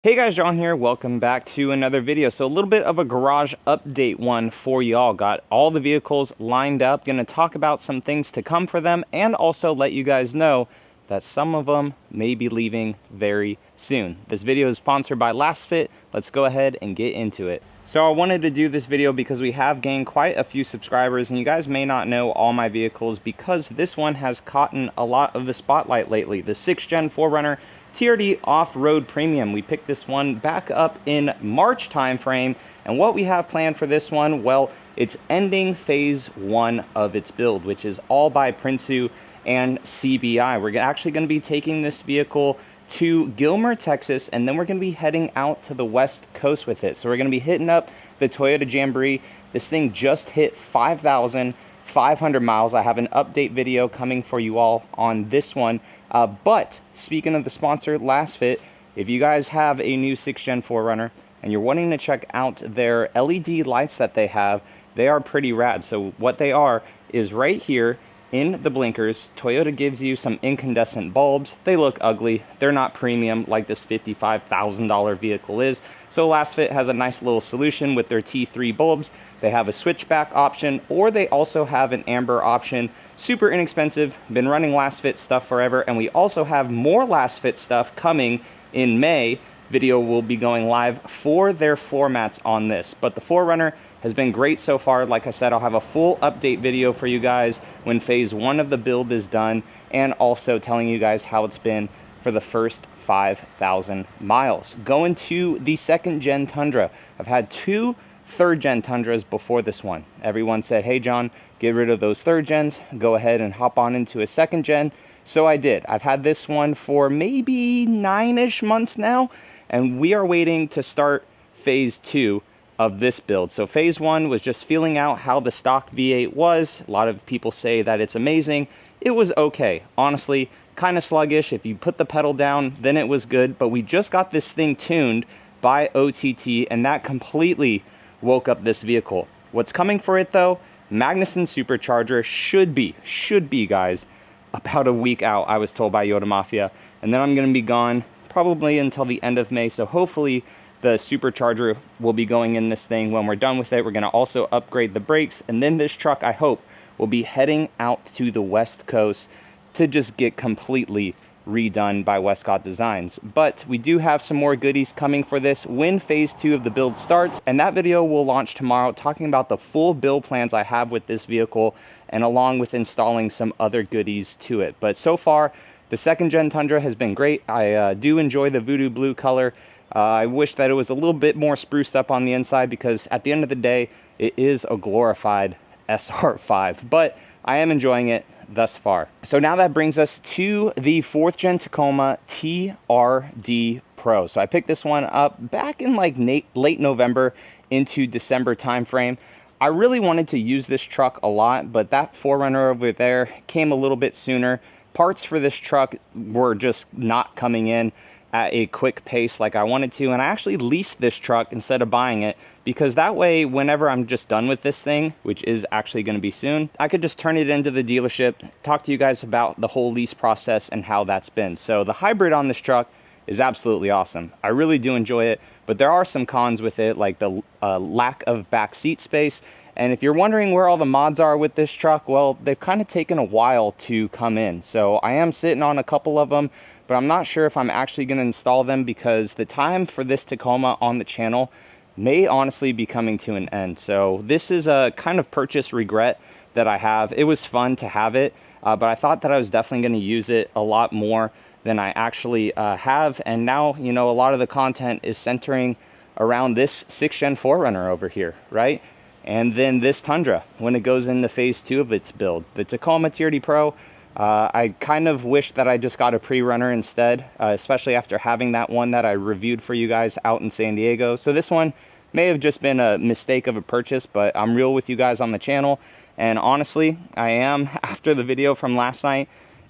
Hey guys, John here. Welcome back to another video. So a little bit of a garage update one for y'all. Got all the vehicles lined up. Going to talk about some things to come for them and also let you guys know that some of them may be leaving very soon. This video is sponsored by LastFit. Let's go ahead and get into it. So I wanted to do this video because we have gained quite a few subscribers and you guys may not know all my vehicles because this one has caught a lot of the spotlight lately. The 6th Gen 4Runner TRD Off-Road Premium. We picked this one back up in March time frame, and what we have planned for this one, well, it's ending phase 1 of its build, which is all by Prinsu and CBI. We're actually going to be taking this vehicle to Gilmer, Texas, and then we're going to be heading out to the West Coast with it. So we're going to be hitting up the Toyota Jamboree. This thing just hit 5,500 miles. I have an update video coming for you all on this one. But speaking of the sponsor, LastFit, if you guys have a new 6th Gen 4Runner and you're wanting to check out their LED lights that they have, they are pretty rad. So what they are is right here in the blinkers, Toyota gives you some incandescent bulbs. They look ugly. They're not premium like this $55,000 vehicle is. So LastFit has a nice little solution with their T3 bulbs. They have a switchback option, or they also have an amber option. Super inexpensive. Been running LastFit stuff forever, and we also have more LastFit stuff coming in May. Video will be going live for their floor mats on this, but the 4Runner has been great so far. Like I said, I'll have a full update video for you guys when phase 1 of the build is done, and also telling you guys how it's been for the first 5,000 miles. Going to the 2nd Gen Tundra. I've had 2 3rd Gen Tundras before this one. Everyone said, hey John, get rid of those 3rd Gens, go ahead and hop on into a 2nd Gen. So I did. I've had this one for maybe 9-ish months now, and we are waiting to start phase 2 of this build. So phase 1 was just feeling out how the stock V8 was. A lot of people say that it's amazing. It was okay. Honestly, kind of sluggish. If you put the pedal down, then it was good. But we just got this thing tuned by OTT, and that completely woke up this vehicle. What's coming for it though? Magnuson supercharger should be guys, about a week out, I was told by Yoda Mafia. And then I'm going to be gone probably until the end of May. So hopefully the supercharger will be going in this thing when we're done with it. We're going to also upgrade the brakes, and then this truck, I hope, will be heading out to the West Coast to just get completely redone by Westcott Designs. But we do have some more goodies coming for this when phase 2 of the build starts, and that video will launch tomorrow, talking about the full build plans I have with this vehicle, and along with installing some other goodies to it. But so far, the 2nd Gen Tundra has been great. I do enjoy the voodoo blue color. I wish that it was a little bit more spruced up on the inside, because at the end of the day, it is a glorified SR5, but I am enjoying it thus far. So now that brings us to the 4th Gen Tacoma TRD Pro. So I picked this one up back in like late November into December timeframe. I really wanted to use this truck a lot, but that 4Runner over there came a little bit sooner. Parts for this truck were just not coming in at a quick pace like I wanted to, and I actually leased this truck instead of buying it, because that way whenever I'm just done with this thing, which is actually going to be soon, I could just turn it into the dealership, talk to you guys about the whole lease process and how that's been. So the hybrid on this truck is absolutely awesome. I really do enjoy it, but there are some cons with it, like the lack of back seat space. And if you're wondering where all the mods are with this truck, well, they've kind of taken a while to come in. So I am sitting on a couple of them, but I'm not sure if I'm actually going to install them, because the time for this Tacoma on the channel may honestly be coming to an end. So this is a kind of purchase regret that I have. It was fun to have it, but I thought that I was definitely going to use it a lot more than I actually have. And now, you know, a lot of the content is centering around this 6th Gen 4Runner over here, right? And then this Tundra when it goes into phase 2 of its build. The Tacoma TRD Pro, I kind of wish that I just got a pre-runner instead, especially after having that one that I reviewed for you guys out in San Diego. So this one may have just been a mistake of a purchase, but I'm real with you guys on the channel. And honestly, I am, after the video from last night,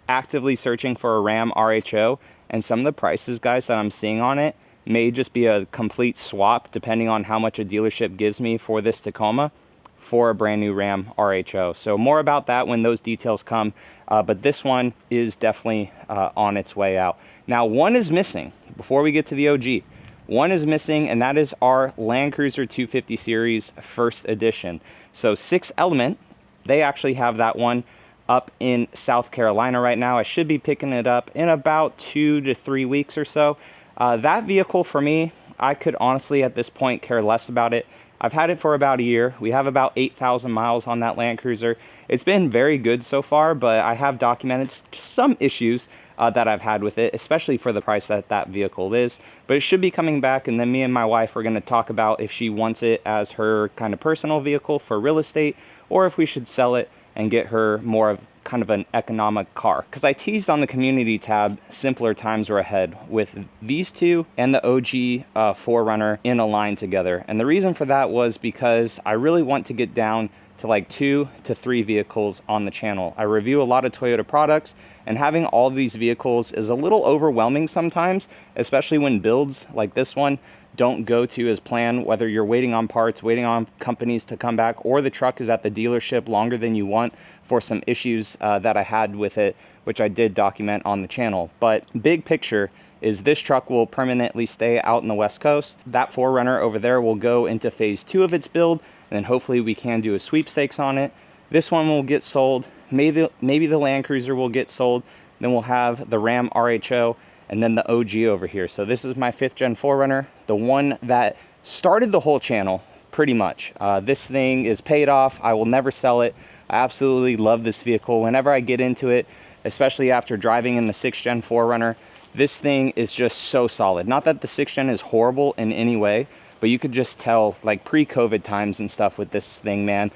actively searching for a Ram RHO, and some of the prices, guys, that I'm seeing on it may just be a complete swap depending on how much a dealership gives me for this Tacoma for a brand new Ram RHO. So more about that when those details come, but this one is definitely on its way out. Now, one is missing before we get to the OG. One is missing, and that is our Land Cruiser 250 Series First Edition. So 6 Element, they actually have that one up in South Carolina right now. I should be picking it up in about 2 to 3 weeks or so. That vehicle for me, I could honestly at this point care less about it. I've had it for about a year. We have about 8,000 miles on that Land Cruiser. It's been very good so far, but I have documented some issues that I've had with it, especially for the price that that vehicle is. But it should be coming back, and then me and my wife are going to talk about if she wants it as her kind of personal vehicle for real estate, or if we should sell it and get her more of kind of an economic car. Because I teased on the community tab, simpler times were ahead with these two and the OG 4Runner in a line together. And the reason for that was because I really want to get down to like 2 to 3 vehicles on the channel. I review a lot of Toyota products, and having all these vehicles is a little overwhelming sometimes, especially when builds like this one don't go to as planned, whether you're waiting on parts, waiting on companies to come back, or the truck is at the dealership longer than you want for some issues that I had with it, which I did document on the channel. But big picture is this truck will permanently stay out in the West Coast. That 4Runner over there will go into phase 2 of its build, and then hopefully we can do a sweepstakes on it. This one will get sold. Maybe the Land Cruiser will get sold. Then we'll have the Ram RHO, and then the OG over here. So this is my 5th gen 4Runner, the one that started the whole channel pretty much. This thing is paid off. I will never sell it. I absolutely love this vehicle. Whenever I get into it, especially after driving in the 6th gen 4Runner, this thing is just so solid. Not that the 6th gen is horrible in any way, but you could just tell, like pre-COVID times and stuff with this thing, man.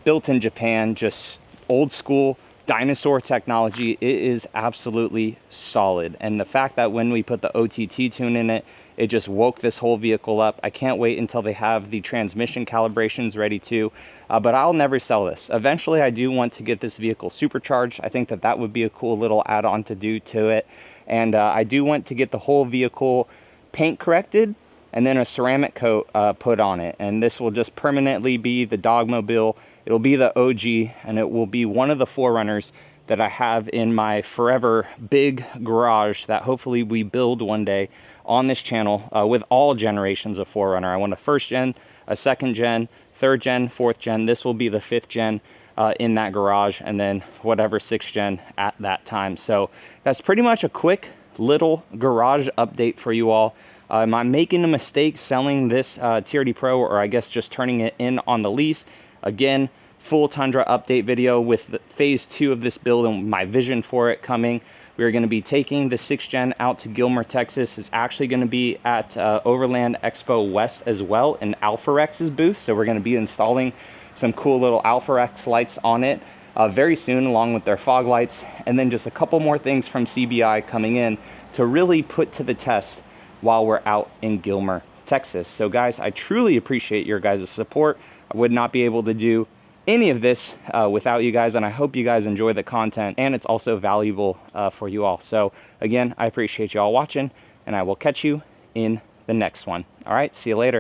Built in Japan, just old school dinosaur technology. It is absolutely solid. And the fact that when we put the OTT tune in it, it just woke this whole vehicle up. I can't wait until they have the transmission calibrations ready too. But I'll never sell this. Eventually, I do want to get this vehicle supercharged. I think that that would be a cool little add-on to do to it. And I do want to get the whole vehicle paint corrected and then a ceramic coat put on it. And this will just permanently be the Dogmobile. It'll be the OG, and it will be one of the 4Runners that I have in my forever big garage that hopefully we build one day on this channel with all generations of 4Runner. I want a 1st gen, a 2nd gen, 3rd gen, 4th gen. This will be the 5th gen in that garage, and then whatever 6th gen at that time. So that's pretty much a quick little garage update for you all. Am I making a mistake selling this TRD Pro, or I guess just turning it in on the lease? Again, full Tundra update video with the phase 2 of this build and my vision for it coming. We're going to be taking the 6th gen out to Gilmer, Texas. It's actually going to be at Overland Expo West as well in Alpharex's booth. So we're going to be installing some cool little Alpharex lights on it very soon, along with their fog lights. And then just a couple more things from CBI coming in to really put to the test while we're out in Gilmer, Texas. So guys, I truly appreciate your guys' support. I would not be able to do any of this without you guys, and I hope you guys enjoy the content, and it's also valuable for you all. So again, I appreciate you all watching, and I will catch you in the next one. All right, see you later.